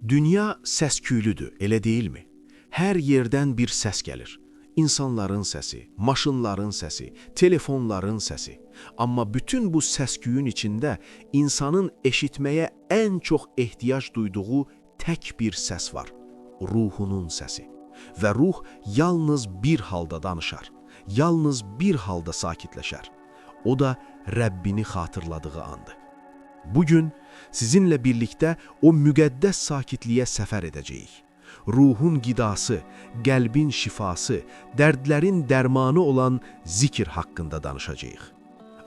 Dünya səsküylüdür, elə deyilmi? Hər yerdən bir səs gəlir. İnsanların səsi, maşınların səsi, telefonların səsi. Amma bütün bu səsküyün içində insanın eşitməyə ən çox ehtiyac duyduğu tək bir səs var. Ruhunun səsi. Və ruh yalnız bir halda danışar. Yalnız bir halda sakitləşər. O da Rəbbini xatırladığı andır. Bugün sizinlə birlikdə o müqəddəs sakitliyə səfər edəcəyik. Ruhun qidası, qəlbin şifası, dərdlərin dərmanı olan zikir haqqında danışacağıq.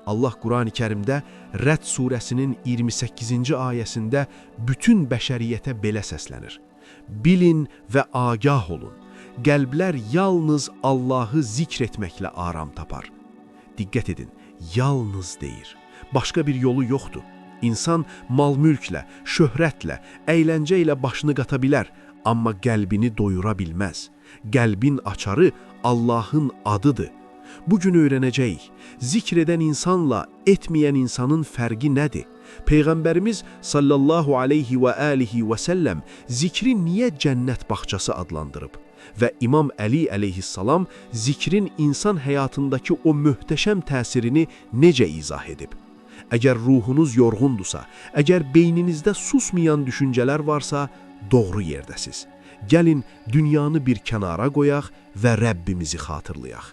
Allah Qurani Kərimdə Rəd surəsinin 28-ci ayəsində bütün bəşəriyyətə belə səslənir. Bilin və agah olun. Qəlblər yalnız Allahı zikr etməklə aram tapar. Diqqət edin, yalnız deyir. Başqa bir yolu yoxdur. İnsan mal-mülklə, şöhrətlə, əyləncə ilə başını qata bilər, amma qəlbini doyura bilməz. Qəlbin açarı Allahın adıdır. Bugün öyrənəcəyik, zikr edən insanla etməyən insanın fərqi nədir? Peyğəmbərimiz sallallahu aleyhi və alihi və səlləm zikri niyə cənnət bağçası adlandırıb? Və İmam Əli əleyhissalam zikrin insan həyatındakı o möhtəşəm təsirini necə izah edib? Əgər ruhunuz yorğundursa, əgər beyninizdə susmayan düşüncələr varsa, doğru yerdəsiz. Gəlin dünyanı bir kənara qoyaq və Rəbbimizi xatırlayaq.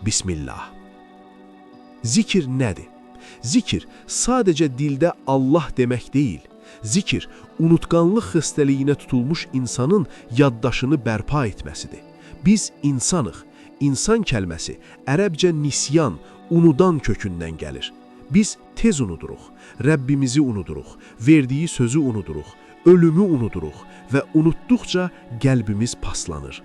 Bismillah. Zikir nədir? Zikir sadəcə dildə Allah demək deyil. Zikir, unutqanlıq xəstəliyinə tutulmuş insanın yaddaşını bərpa etməsidir. Biz insanıq. İnsan kəlməsi ərəbcə nisyan, unudan kökündən gəlir. Biz tez unuduruq, Rəbbimizi unuduruq, verdiyi sözü unuduruq, ölümü unuduruq və unutduqca qəlbimiz paslanır.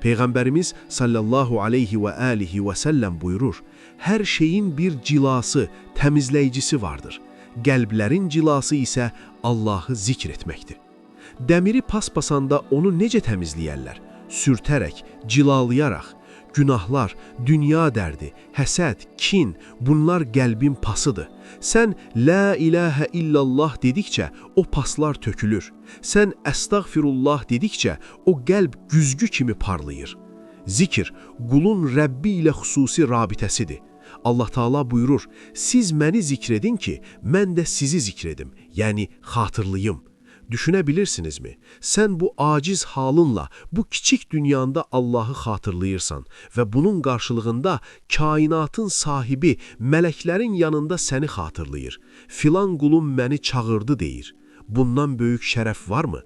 Peyğəmbərimiz sallallahu aleyhi və alihi və səlləm buyurur, hər şeyin bir cilası, təmizləyicisi vardır. Qəlblərin cilası isə Allahı zikr etməkdir. Dəmiri paspasanda onu necə təmizləyərlər? Sürtərək, cilalayaraq. Günahlar, dünya dərdi, həsəd, kin, bunlar qəlbin pasıdır. Sən la ilahə illallah dedikcə o paslar tökülür. Sən əstəğfirullah dedikcə o qəlb güzgü kimi parlayır. Zikir, qulun Rəbbi ilə xüsusi rabitəsidir. Allah Taala buyurur, siz məni zikr edin ki, mən də sizi zikr edim, yəni xatırlayım. Düşünə bilirsinizmi? Sən bu aciz halınla, bu kiçik dünyanda Allahı xatırlayırsan və bunun qarşılığında kainatın sahibi, mələklərin yanında səni xatırlayır. Filan qulum məni çağırdı deyir. Bundan böyük şərəf varmı?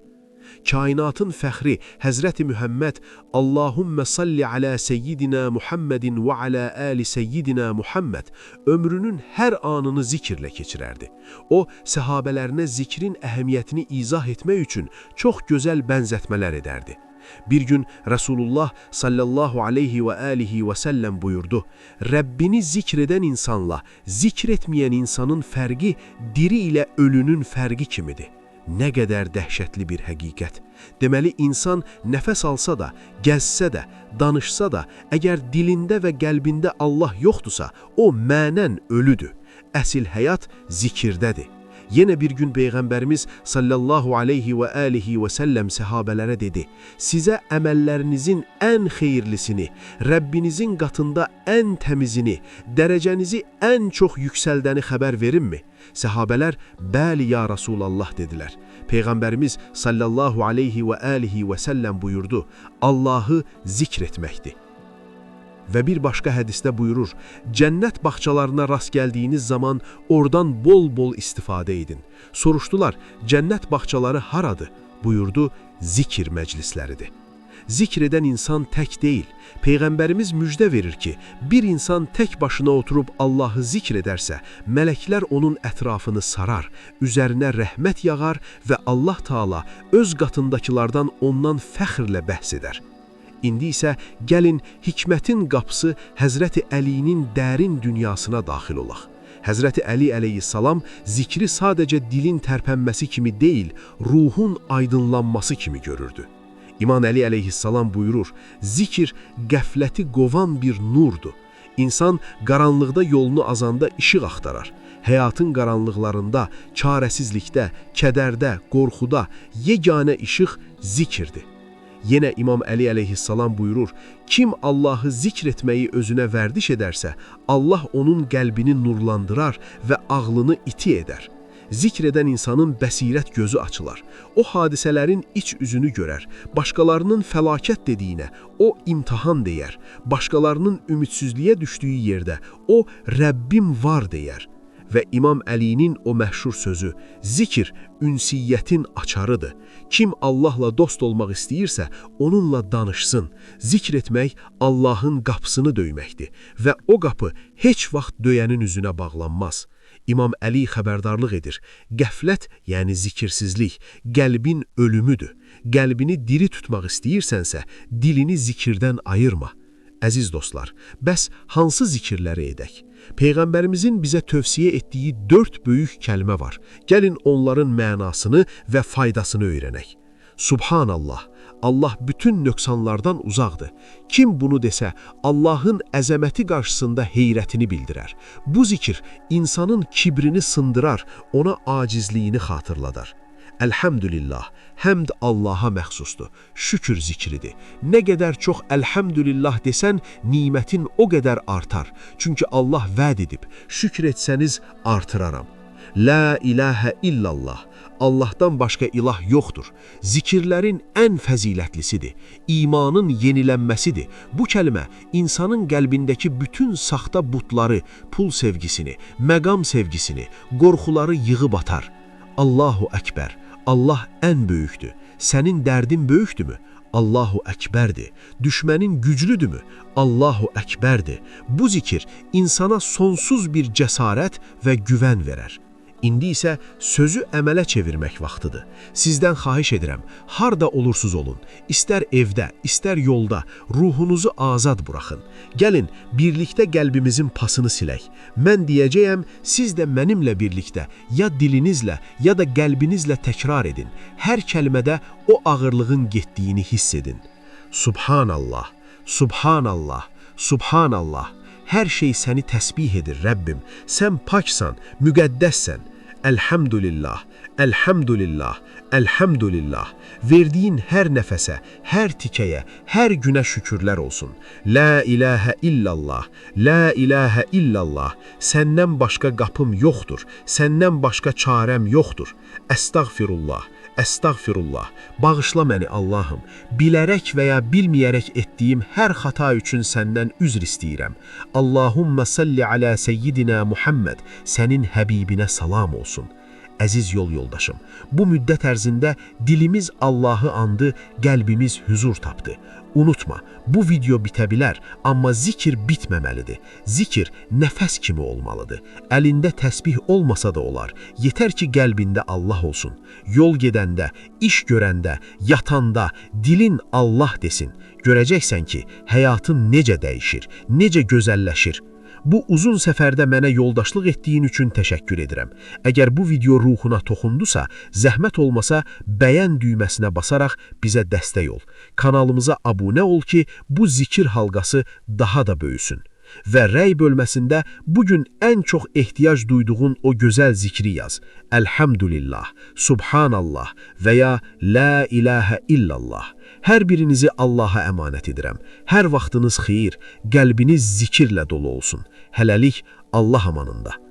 Kainatın fəxri Həzrəti Mühəmməd Allahümmə salli alə seyyidina Muhammedin və alə əli seyyidina Muhammed ömrünün hər anını zikirlə keçirərdi. O, səhabələrinə zikrin əhəmiyyətini izah etmək üçün çox gözəl bənzətmələr edərdi. Bir gün Resulullah sallallahu aleyhi və alihi və səlləm buyurdu, Rəbbini zikr edən insanla zikr etməyən insanın fərqi diri ilə ölünün fərqi kimidir. Nə qədər dəhşətli bir həqiqət. Deməli, insan nəfəs alsa da, gəzsə də, danışsa da, əgər dilində və qəlbində Allah yoxdursa, o mənən ölüdür. Əsil həyat zikirdədir. Yenə bir gün Peyğəmbərimiz sallallahu aleyhi və alihi və səlləm səhabələrə dedi, sizə əməllərinizin ən xeyirlisini, Rəbbinizin qatında ən təmizini, dərəcənizi ən çox yüksəldəni xəbər verimmi? Səhabələr, bəli ya Rasulallah dedilər. Peyğəmbərimiz sallallahu aleyhi və alihi və səlləm buyurdu, Allahı zikr etməkdir. Və bir başqa hədisdə buyurur, cənnət bağçalarına rast gəldiyiniz zaman oradan bol-bol istifadə edin. Soruşdular, cənnət bağçaları haradır? Buyurdu, zikir məclisləridir. Zikr edən insan tək deyil. Peyğəmbərimiz müjdə verir ki, bir insan tək başına oturub Allahı zikr edərsə, mələklər onun ətrafını sarar, üzərinə rəhmət yağar və Allah Taala öz qatındakılardan ondan fəxrlə bəhs edər. İndi isə gəlin hikmətin qapısı Həzrəti Əlinin dərin dünyasına daxil olaq. Həzrəti Əli əleyhissalam zikri sadəcə dilin tərpənməsi kimi deyil, ruhun aydınlanması kimi görürdü. İmam Əli əleyhissalam buyurur, zikir qəfləti qovan bir nurdur. İnsan qaranlıqda yolunu azanda işıq axtarar. həyatın qaranlıqlarında, çarəsizlikdə, kədərdə, qorxuda yeganə işıq zikirdir. Yenə İmam Əli əleyhissalam buyurur, kim Allahı zikr etməyi özünə vərdiş edərsə, Allah onun qəlbini nurlandırar və ağlını iti edər. Zikr edən insanın bəsirət gözü açılar. O hadisələrin iç üzünü görər. Başqalarının fəlakət dediyinə o imtihan deyər. Başqalarının ümidsizliyə düşdüyü yerdə o Rəbbim var deyər. Və İmam Əlinin o məşhur sözü, zikr ünsiyyətin açarıdır. Kim Allahla dost olmaq istəyirsə, onunla danışsın. Zikr etmək Allahın qapısını döyməkdir və o qapı heç vaxt döyənin üzünə bağlanmaz. İmam Əli xəbərdarlıq edir. Qəflət, yəni zikirsizlik, qəlbin ölümüdür. Qəlbini diri tutmaq istəyirsənsə, dilini zikirdən ayırma. Əziz dostlar, bəs hansı zikirləri edək? Peyğəmbərimizin bizə tövsiyə etdiyi 4 böyük kəlmə var. Gəlin onların mənasını və faydasını öyrənək. Subhanallah, Allah bütün nöqsanlardan uzaqdır. Kim bunu desə, Allahın əzəməti qarşısında heyrətini bildirər. Bu zikir insanın kibrini sındırar, ona acizliyini xatırladar. Əlhəmdülillah, həmd Allaha məxsusdur, şükür zikridir. Nə qədər çox əlhəmdülillah desən, nimətin o qədər artar. Çünki Allah vəd edib, şükür etsəniz artıraram. La ilahə illallah, Allahdan başqa ilah yoxdur. Zikirlərin ən fəzilətlisidir, imanın yenilənməsidir. Bu kəlmə insanın qəlbindəki bütün saxta butları, pul sevgisini, məqam sevgisini, qorxuları yığıb atar. Allahu Əkbər, Allah ən böyükdür. Sənin dərdin böyükdürmü? Allahu Əkbərdir. Düşmənin güclüdürmü? Allahu Əkbərdir. Bu zikir insana sonsuz bir cəsarət və güvən verər. İndi isə sözü əmələ çevirmək vaxtıdır. Sizdən xahiş edirəm, harda olursuz olun, istər evdə, istər yolda, ruhunuzu azad buraxın. Gəlin, birlikdə qəlbimizin pasını silək. Mən deyəcəyəm, siz də mənimlə birlikdə, ya dilinizlə, ya da qəlbinizlə təkrar edin. Hər kəlmədə o ağırlığın getdiyini hiss edin. Subhanallah, Subhanallah, Subhanallah. Hər şey səni təsbih edir, Rəbbim. Sən paksan, müqəddəssən. Əlhəmdülillah, əlhəmdülillah, əlhəmdülillah. Verdiyin hər nəfəsə, hər tikəyə, hər günə şükürlər olsun. La ilahə illallah, la ilahə illallah. Səndən başqa qapım yoxdur, səndən başqa çarəm yoxdur. Əstəğfirullah, əstəğfirullah. Bağışla məni Allahım. Bilərək və ya bilməyərək etdiyim hər xata üçün səndən üzr istəyirəm. Allahumma salli alə seyyidina Muhammed. Sənin həbibinə salam olsun. Əziz yol yoldaşım, bu müddət ərzində dilimiz Allahı andı, qəlbimiz huzur tapdı. Unutma, bu video bitə bilər, amma zikir bitməməlidir. Zikir nəfəs kimi olmalıdır. Əlində təsbih olmasa da olar. Yetər ki, qəlbində Allah olsun. Yol gedəndə, iş görəndə, yatanda dilin Allah desin. Görəcəksən ki, həyatın necə dəyişir, necə gözəlləşir. Bu uzun səfərdə mənə yoldaşlıq etdiyin üçün təşəkkür edirəm. Əgər bu video ruhuna toxundusa, zəhmət olmasa bəyən düyməsinə basaraq bizə dəstək ol. Kanalımıza abunə ol ki, bu zikir halqası daha da böyüsün. Və rəy bölməsində bugün ən çox ehtiyac duyduğun o gözəl zikri yaz. Əlhəmdülillah, Subhanallah və ya La ilahə illallah. Hər birinizi Allaha əmanət edirəm. Hər vaxtınız xeyir, qəlbiniz zikirlə dolu olsun. Hələlik Allah amanında.